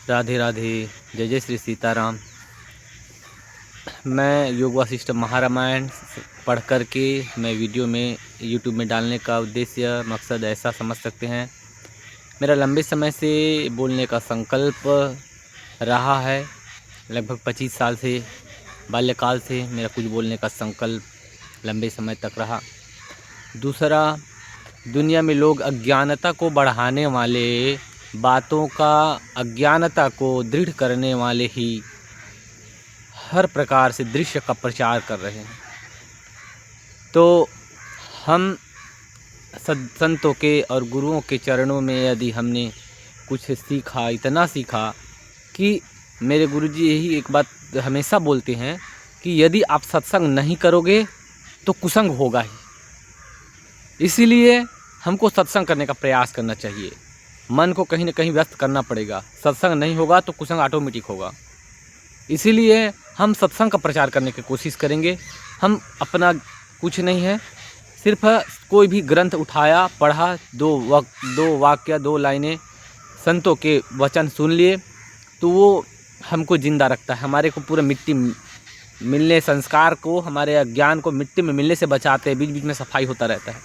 राधे राधे, जय जय श्री सीताराम। मैं योग वासिष्ठ महारामायण पढ़ कर के मैं वीडियो में यूट्यूब में डालने का उद्देश्य मकसद ऐसा समझ सकते हैं। मेरा लंबे समय से बोलने का संकल्प रहा है। लगभग 25 साल से, बाल्यकाल से मेरा कुछ बोलने का संकल्प लंबे समय तक रहा। दूसरा, दुनिया में लोग अज्ञानता को बढ़ाने वाले, बातों का अज्ञानता को दृढ़ करने वाले ही हर प्रकार से दृश्य का प्रचार कर रहे हैं। तो हम संतों के और गुरुओं के चरणों में यदि हमने कुछ सीखा, इतना सीखा कि मेरे गुरुजी यही एक बात हमेशा बोलते हैं कि यदि आप सत्संग नहीं करोगे तो कुसंग होगा ही। इसीलिए हमको सत्संग करने का प्रयास करना चाहिए। मन को कहीं न कहीं व्यस्त करना पड़ेगा। सत्संग नहीं होगा तो कुसंग ऑटोमेटिक होगा। इसीलिए हम सत्संग का प्रचार करने की कोशिश करेंगे। हम अपना कुछ नहीं है, सिर्फ कोई भी ग्रंथ उठाया, पढ़ा, दो वाक्य, 2 लाइनें संतों के वचन सुन लिए तो वो हमको ज़िंदा रखता है। हमारे को पूरा मिट्टी मिलने, संस्कार को, हमारे अज्ञान को मिट्टी में मिलने से बचाते हैं। बीच बीच में सफाई होता रहता है।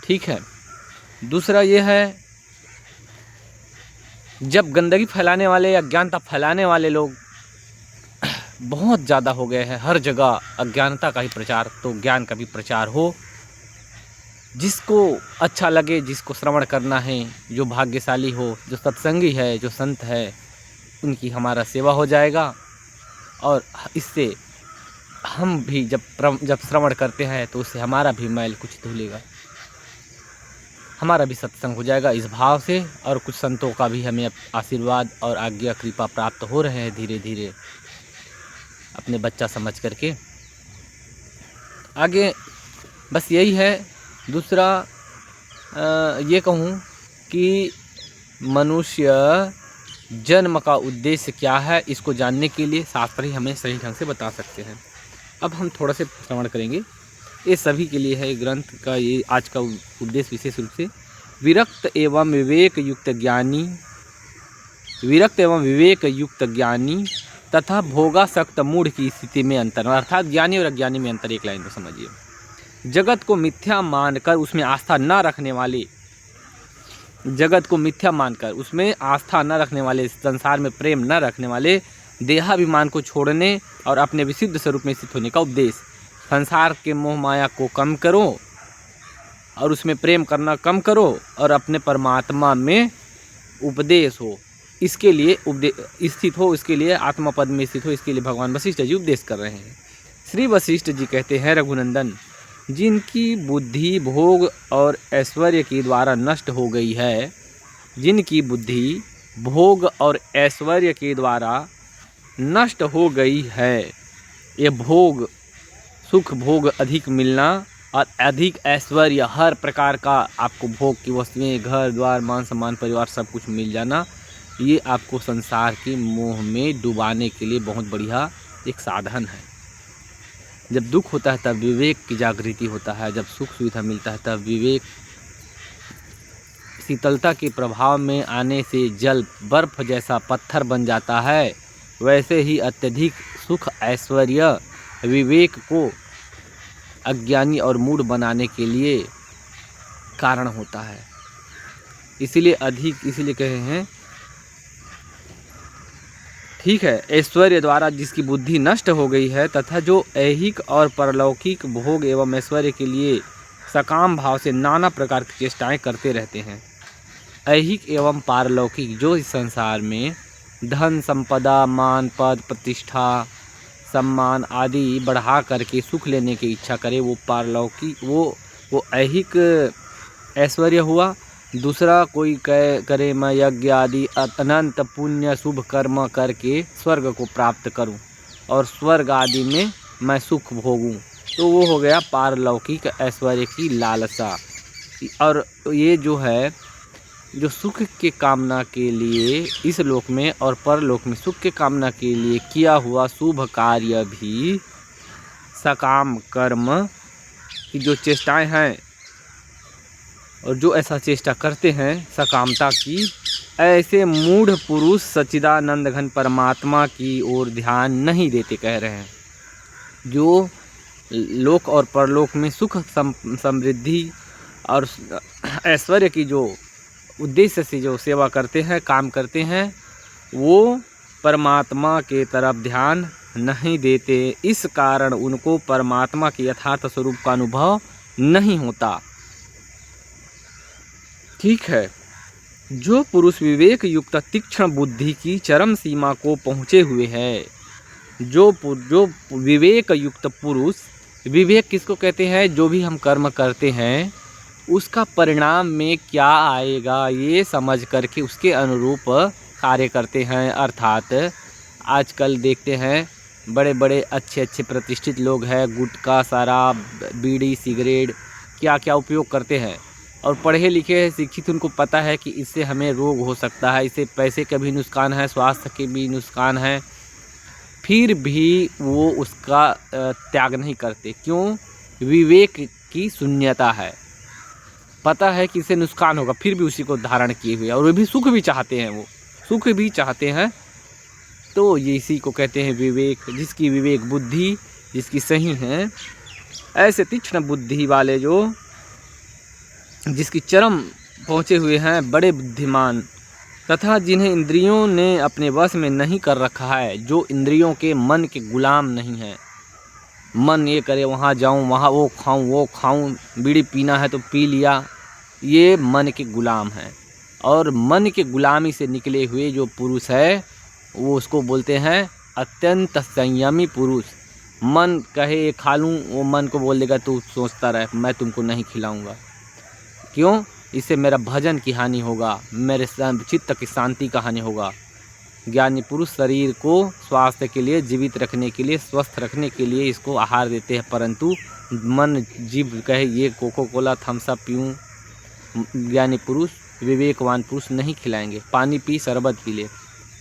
ठीक है। दूसरा ये है, जब गंदगी फैलाने वाले, अज्ञानता फैलाने वाले लोग बहुत ज़्यादा हो गए हैं, हर जगह अज्ञानता का ही प्रचार, तो ज्ञान का भी प्रचार हो। जिसको अच्छा लगे, जिसको श्रवण करना है, जो भाग्यशाली हो, जो सत्संगी है, जो संत है, उनकी हमारा सेवा हो जाएगा। और इससे हम भी जब श्रवण करते हैं तो उससे हमारा भी मैल कुछ धुलेगा, हमारा भी सत्संग हो जाएगा इस भाव से। और कुछ संतों का भी हमें आशीर्वाद और आज्ञा कृपा प्राप्त हो रहे हैं धीरे धीरे, अपने बच्चा समझ करके आगे। बस यही है। दूसरा ये कहूँ कि मनुष्य जन्म का उद्देश्य क्या है, इसको जानने के लिए शास्त्र ही हमें सही ढंग से बता सकते हैं। अब हम थोड़ा से श्रवण करेंगे। ये सभी के लिए है ग्रंथ का। ये आज का उद्देश्य विशेष रूप से विरक्त एवं विवेक युक्त ज्ञानी तथा भोगासक्त मूढ़ की स्थिति में अंतर, अर्थात ज्ञानी और अज्ञानी में अंतर। एक लाइन को समझिए। जगत को मिथ्या मानकर उसमें आस्था न रखने वाले, जगत को मिथ्या मानकर उसमें आस्था न रखने वाले, संसार में प्रेम न रखने वाले, देहाभिमान को छोड़ने और अपने विशुद्ध स्वरूप में स्थित होने का उपदेश। संसार के मोह माया को कम करो और उसमें प्रेम करना कम करो और अपने परमात्मा में उपदेश हो, इसके लिए स्थित हो, इसके लिए आत्मा पद में स्थित हो। इसके लिए भगवान वशिष्ठ जी उपदेश कर रहे हैं। श्री वशिष्ठ जी कहते हैं, रघुनंदन, जिनकी बुद्धि भोग और ऐश्वर्य के द्वारा नष्ट हो गई है, जिनकी बुद्धि भोग और ऐश्वर्य के द्वारा नष्ट हो गई है, ये भोग, सुख भोग अधिक मिलना और अधिक ऐश्वर्य, हर प्रकार का आपको भोग की वस्तुएं, घर द्वार, मान सम्मान, परिवार, सब कुछ मिल जाना, ये आपको संसार के मोह में डुबाने के लिए बहुत बढ़िया एक साधन है। जब दुख होता है तब विवेक की जागृति होता है, जब सुख सुविधा मिलता है तब विवेक, शीतलता के प्रभाव में आने से जल बर्फ जैसा पत्थर बन जाता है, वैसे ही अत्यधिक सुख ऐश्वर्य विवेक को अज्ञानी और मूढ़ बनाने के लिए कारण होता है। इसीलिए कहे हैं, ठीक है, ऐश्वर्य द्वारा जिसकी बुद्धि नष्ट हो गई है तथा जो ऐहिक और परलौकिक भोग एवं ऐश्वर्य के लिए सकाम भाव से नाना प्रकार की चेष्टाएं करते रहते हैं। ऐहिक एवं पारलौकिक, जो इस संसार में धन संपदा, मान पद प्रतिष्ठा, सम्मान आदि बढ़ा करके सुख लेने की इच्छा करे, वो पारलौकिक, वो ऐहिक ऐश्वर्य हुआ। दूसरा कोई करे, मैं यज्ञ आदि अनंत पुण्य शुभ कर्म करके स्वर्ग को प्राप्त करूं और स्वर्ग आदि में मैं सुख भोगूं, तो वो हो गया पारलौकिक ऐश्वर्य की लालसा। और ये जो है, जो सुख के कामना के लिए इस लोक में और परलोक में सुख के कामना के लिए किया हुआ शुभ कार्य भी, सकाम कर्म की जो चेष्टाएं हैं और जो ऐसा चेष्टा करते हैं सकामता की, ऐसे मूढ़ पुरुष सच्चिदानंद घन परमात्मा की ओर ध्यान नहीं देते, कह रहे हैं। जो लोक और परलोक में सुख समृद्धि और ऐश्वर्य की जो उद्देश्य से जो सेवा करते हैं, काम करते हैं, वो परमात्मा के तरफ ध्यान नहीं देते। इस कारण उनको परमात्मा के यथार्थ स्वरूप का अनुभव नहीं होता। ठीक है। जो पुरुष विवेक युक्त तीक्ष्ण बुद्धि की चरम सीमा को पहुँचे हुए है, जो विवेक युक्त पुरुष, विवेक किसको कहते हैं? जो भी हम कर्म करते हैं उसका परिणाम में क्या आएगा ये समझ करके उसके अनुरूप कार्य करते हैं। अर्थात आजकल देखते हैं बड़े बड़े अच्छे अच्छे प्रतिष्ठित लोग हैं, गुटखा, शराब, बीड़ी, सिगरेट क्या क्या उपयोग करते हैं, और पढ़े लिखे हैं, शिक्षित, उनको पता है कि इससे हमें रोग हो सकता है, इससे पैसे का भी नुकसान है, स्वास्थ्य के भी नुकसान है, फिर भी वो उसका त्याग नहीं करते। क्यों? विवेक की शून्यता है, पता है कि इससे नुकसान होगा, फिर भी उसी को धारण किए हुए, और वो भी सुख भी चाहते हैं, वो सुख भी चाहते हैं। तो ये इसी को कहते हैं विवेक। जिसकी विवेक बुद्धि जिसकी सही है, ऐसे तीक्ष्ण बुद्धि वाले जो जिसकी चरम पहुँचे हुए हैं, बड़े बुद्धिमान, तथा जिन्हें इंद्रियों ने अपने वश में नहीं कर रखा है, जो इंद्रियों के मन के गुलाम नहीं है। मन ये करे वहाँ जाऊँ, वहाँ वो खाऊँ, बीड़ी पीना है तो पी लिया, ये मन के गुलाम हैं। और मन के गुलामी से निकले हुए जो पुरुष है, वो उसको बोलते हैं अत्यंत संयमी पुरुष। मन कहे ये खा लूँ, वो मन को बोल देगा तू सोचता रहे, मैं तुमको नहीं खिलाऊँगा। क्यों? इससे मेरा भजन की हानि होगा, मेरे चित्त की शांति का हानि होगा। ज्ञानी पुरुष शरीर को स्वास्थ्य के लिए, जीवित रखने के लिए, स्वस्थ रखने के लिए इसको आहार देते हैं, परंतु मन जीव कहे ये कोको कोला थम्स अप पीऊँ, ज्ञानी पुरुष, विवेकवान पुरुष नहीं खिलाएंगे। पानी पी, शरबत पी ले,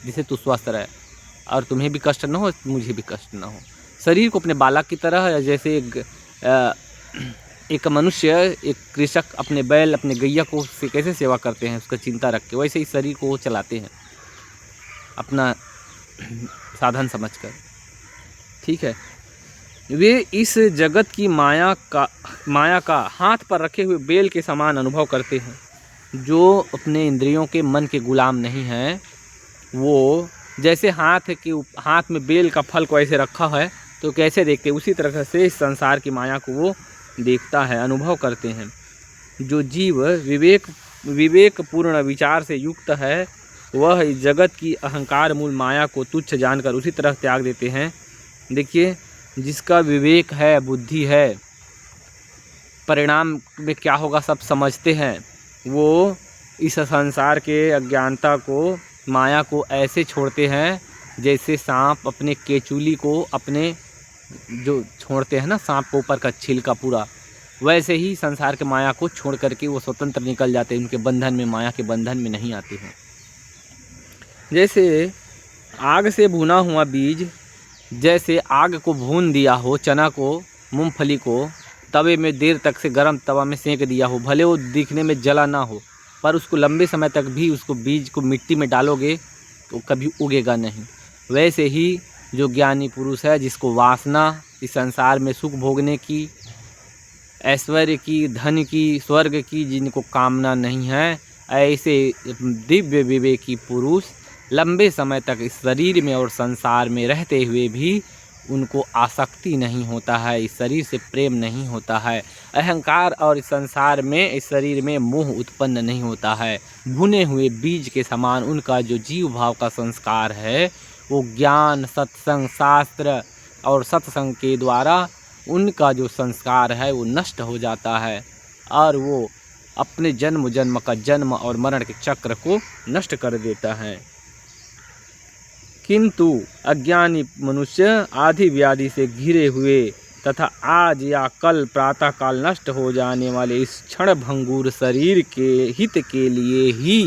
जिससे तू स्वस्थ रहे और तुम्हें भी कष्ट ना हो, मुझे भी कष्ट ना हो। शरीर को अपने बालक की तरह, जैसे एक मनुष्य, एक कृषक अपने बैल, अपने गैया को कैसे सेवा करते हैं, उसका चिंता रख के, वैसे ही शरीर को वो चलाते हैं अपना साधन समझकर। ठीक है। वे इस जगत की माया का हाथ पर रखे हुए बेल के समान अनुभव करते हैं। जो अपने इंद्रियों के, मन के गुलाम नहीं हैं, वो जैसे हाथ में बेल का फल को ऐसे रखा है तो कैसे देखते, उसी तरह से इस संसार की माया को वो देखता है, अनुभव करते हैं। जो जीव विवेक पूर्ण विचार से युक्त है, वह इस जगत की अहंकार मूल माया को तुच्छ जानकर उसी तरह त्याग देते हैं। देखिए, जिसका विवेक है, बुद्धि है, परिणाम में क्या होगा सब समझते हैं, वो इस संसार के अज्ञानता को, माया को ऐसे छोड़ते हैं जैसे सांप अपने केचुली को, अपने जो छोड़ते हैं ना सांप को ऊपर का छिलका पूरा, वैसे ही संसार के माया को छोड़ करके वो स्वतंत्र निकल जाते हैं, उनके बंधन में, माया के बंधन में नहीं आते हैं। जैसे आग से भुना हुआ बीज, जैसे आग को भून दिया हो, चना को, मूंगफली को तवे में देर तक से गर्म तवा में सेंक दिया हो, भले वो दिखने में जला ना हो, पर उसको लंबे समय तक भी उसको बीज को मिट्टी में डालोगे तो कभी उगेगा नहीं। वैसे ही जो ज्ञानी पुरुष है, जिसको वासना इस संसार में सुख भोगने की, ऐश्वर्य की, धन की, स्वर्ग की जिनको कामना नहीं है, ऐसे दिव्य विवेकी पुरुष लंबे समय तक इस शरीर में और संसार में रहते हुए भी उनको आसक्ति नहीं होता है, इस शरीर से प्रेम नहीं होता है, अहंकार और इस संसार में, इस शरीर में मोह उत्पन्न नहीं होता है। भुने हुए बीज के समान उनका जो जीव भाव का संस्कार है, वो ज्ञान, सत्संग, शास्त्र और सत्संग के द्वारा उनका जो संस्कार है वो नष्ट हो जाता है, और वो अपने जन्म जन्म का जन्म और मरण के चक्र को नष्ट कर देता है। किंतु अज्ञानी मनुष्य आदि व्याधि से घिरे हुए तथा आज या कल प्रातःकाल नष्ट हो जाने वाले इस क्षण भंगुर शरीर के हित के लिए ही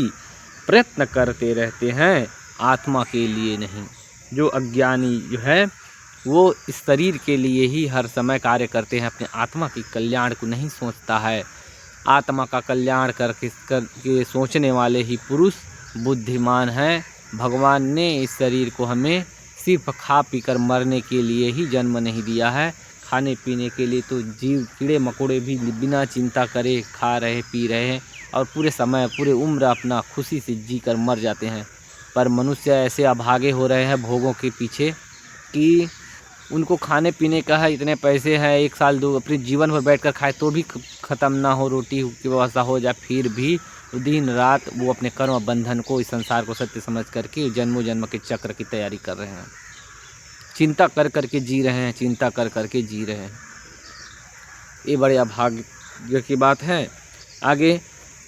प्रयत्न करते रहते हैं, आत्मा के लिए नहीं। जो अज्ञानी जो है वो इस शरीर के लिए ही हर समय कार्य करते हैं, अपने आत्मा के कल्याण को नहीं सोचता है। आत्मा का कल्याण करके सोचने वाले ही पुरुष बुद्धिमान हैं। भगवान ने इस शरीर को हमें सिर्फ खा पी कर मरने के लिए ही जन्म नहीं दिया है। खाने पीने के लिए तो जीव कीड़े मकोड़े भी बिना चिंता करे खा रहे पी रहे हैं और पूरे समय पूरे उम्र अपना खुशी से जी कर मर जाते हैं। पर मनुष्य ऐसे अभागे हो रहे हैं भोगों के पीछे कि उनको खाने पीने का है, इतने पैसे हैं, 1 साल 2 अपने जीवन भर बैठ कर खाए तो भी ख़त्म ना हो, रोटी की व्यवस्था हो जाए, फिर भी दिन रात वो अपने कर्म बंधन को, इस संसार को सत्य समझ करके जन्मों जन्म के चक्र की तैयारी कर रहे हैं। चिंता कर कर के जी रहे हैं, चिंता कर कर के जी रहे हैं। ये बड़े अभाग्य की बात है। आगे,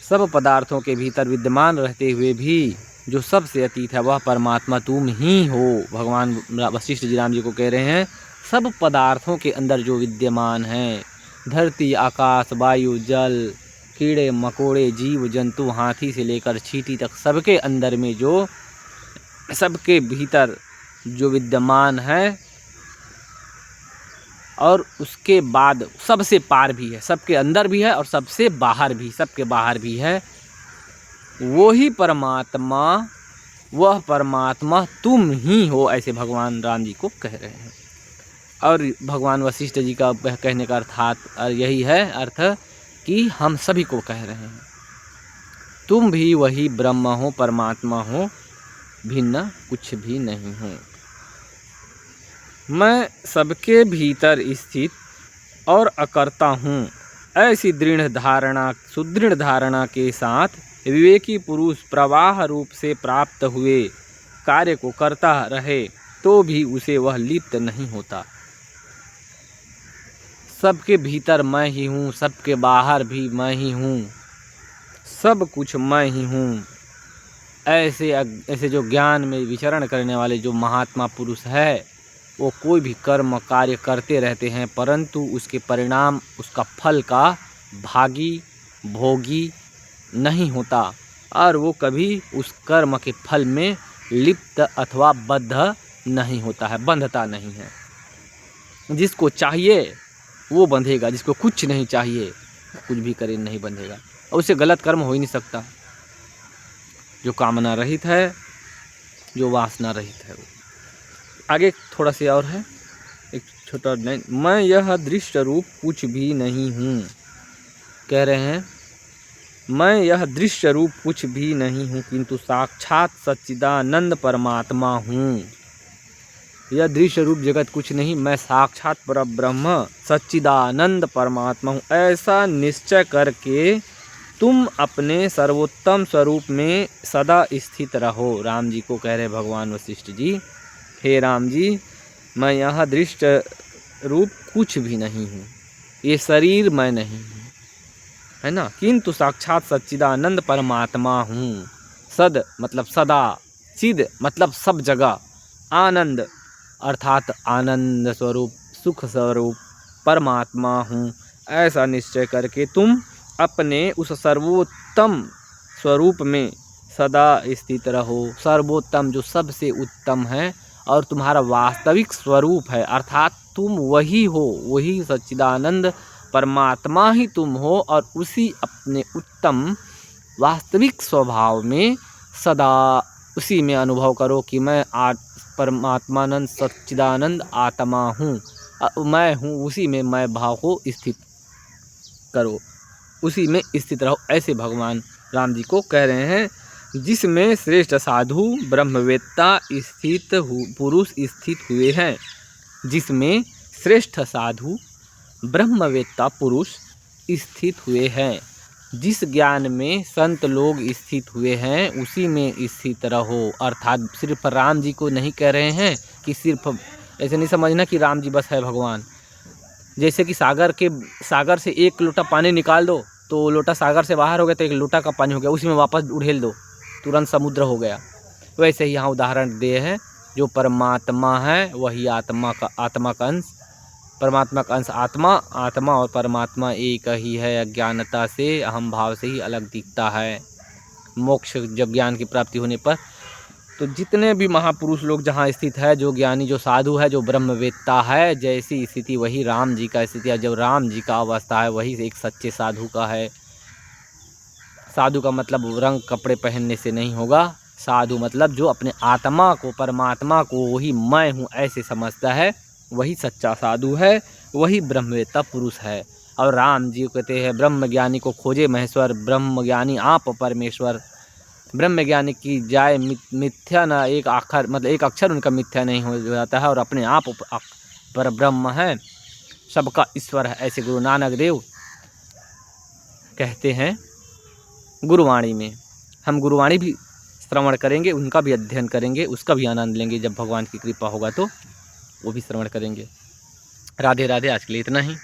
सब पदार्थों के भीतर विद्यमान रहते हुए भी जो सबसे अतीत है वह परमात्मा तुम ही हो। भगवान वशिष्ठ जी राम जी को कह रहे हैं, सब पदार्थों के अंदर जो विद्यमान हैं, धरती, आकाश, वायु, जल, कीड़े मकोड़े, जीव जंतु, हाथी से लेकर चींटी तक, सबके अंदर में जो, सबके भीतर जो विद्यमान है और उसके बाद सबसे पार भी है, सबके अंदर भी है और सबसे बाहर भी, सबके बाहर भी है, वही परमात्मा, वह परमात्मा तुम ही हो, ऐसे भगवान राम जी को कह रहे हैं। और भगवान वशिष्ठ जी का कहने का अर्थात यही है, अर्थ कि हम सभी को कह रहे हैं, तुम भी वही ब्रह्म हो, परमात्मा हो, भिन्न कुछ भी नहीं हो। मैं सबके भीतर स्थित और अकर्ता हूँ, ऐसी सुदृढ़ धारणा के साथ विवेकी पुरुष प्रवाह रूप से प्राप्त हुए कार्य को करता रहे तो भी उसे वह लिप्त नहीं होता। सबके भीतर मैं ही हूँ, सबके बाहर भी मैं ही हूँ, सब कुछ मैं ही हूँ, ऐसे जो ज्ञान में विचरण करने वाले जो महात्मा पुरुष है, वो कोई भी कर्म कार्य करते रहते हैं, परंतु उसके परिणाम, उसका फल का भागी भोगी नहीं होता और वो कभी उस कर्म के फल में लिप्त अथवा बद्ध नहीं होता है, बंधता नहीं है। जिसको चाहिए वो बंधेगा, जिसको कुछ नहीं चाहिए कुछ भी करे नहीं बंधेगा, और उससे गलत कर्म हो ही नहीं सकता। जो कामना रहित है, जो वासना रहित है। वो आगे थोड़ा सा और है, एक छोटा लाइन, मैं यह दृश्य रूप कुछ भी नहीं हूँ, कह रहे हैं, मैं यह दृश्य रूप कुछ भी नहीं हूँ किंतु साक्षात सच्चिदानंद परमात्मा हूँ। यह दृश्य रूप जगत कुछ नहीं, मैं साक्षात परब्रह्म सच्चिदानंद परमात्मा हूँ। ऐसा निश्चय करके तुम अपने सर्वोत्तम स्वरूप में सदा स्थित रहो। राम जी को कह रहे भगवान वशिष्ठ जी, हे राम जी, मैं यह दृश्य रूप कुछ भी नहीं हूँ, ये शरीर मैं नहीं हूँ, है ना, किंतु साक्षात सच्चिदानंद परमात्मा हूँ। सद मतलब सदा, चिद मतलब सब जगह, आनंद अर्थात आनंद स्वरूप, सुख स्वरूप परमात्मा हूँ। ऐसा निश्चय करके तुम अपने उस सर्वोत्तम स्वरूप में सदा स्थित रहो। सर्वोत्तम जो सबसे उत्तम है और तुम्हारा वास्तविक स्वरूप है, अर्थात तुम वही हो, वही सच्चिदानंद परमात्मा ही तुम हो और उसी अपने उत्तम वास्तविक स्वभाव में सदा उसी में अनुभव करो कि मैं परमात्मानंद सच्चिदानंद आत्मा हूँ, मैं हूँ, उसी में मैं भाव को स्थित करो, उसी में स्थित रहो। ऐसे भगवान राम जी को कह रहे हैं, जिसमें श्रेष्ठ साधु ब्रह्मवेत्ता स्थित पुरुष स्थित हुए हैं, जिसमें श्रेष्ठ साधु ब्रह्मवेत्ता पुरुष स्थित हुए हैं, जिस ज्ञान में संत लोग स्थित हुए हैं उसी में स्थित रहो। अर्थात सिर्फ राम जी को नहीं कह रहे हैं कि सिर्फ ऐसे नहीं समझना कि राम जी बस है भगवान। जैसे कि सागर से 1 लोटा पानी निकाल दो तो लोटा सागर से बाहर हो गया तो 1 लोटा का पानी हो गया, उसी में वापस उड़ेल दो, तुरंत समुद्र हो गया। वैसे ही यहाँ उदाहरण दिए हैं, जो परमात्मा है वही आत्मा का अंश, परमात्मा का अंश आत्मा और परमात्मा एक ही है। अज्ञानता से, अहम भाव से ही अलग दिखता है। मोक्ष जब ज्ञान की प्राप्ति होने पर तो जितने भी महापुरुष लोग जहाँ स्थित है, जो ज्ञानी, जो साधु है, जो ब्रह्मवेत्ता है, जैसी स्थिति वही राम जी का स्थिति है। जब राम जी का अवस्था है वही एक सच्चे साधु का है, साधु का मतलब रंग कपड़े पहनने से नहीं होगा। साधु मतलब जो अपने आत्मा को, परमात्मा को वही मैं हूँ ऐसे समझता है, वही सच्चा साधु है, वही ब्रह्मवेत्ता पुरुष है। और राम जी कहते हैं ब्रह्म ज्ञानी को खोजे महेश्वर, ब्रह्म ज्ञानी आप परमेश्वर। ब्रह्म ज्ञानी की जाए मिथ्या न एक आखर, मतलब एक अक्षर उनका मिथ्या नहीं हो जाता है, और अपने आप पर ब्रह्म है, सबका ईश्वर है। ऐसे गुरु नानक देव कहते हैं गुरुवाणी में। हम गुरुवाणी भी श्रवण करेंगे, उनका भी अध्ययन करेंगे, उसका भी आनंद लेंगे। जब भगवान की कृपा होगा तो वो भी श्रवण करेंगे। राधे राधे। आज के लिए इतना ही।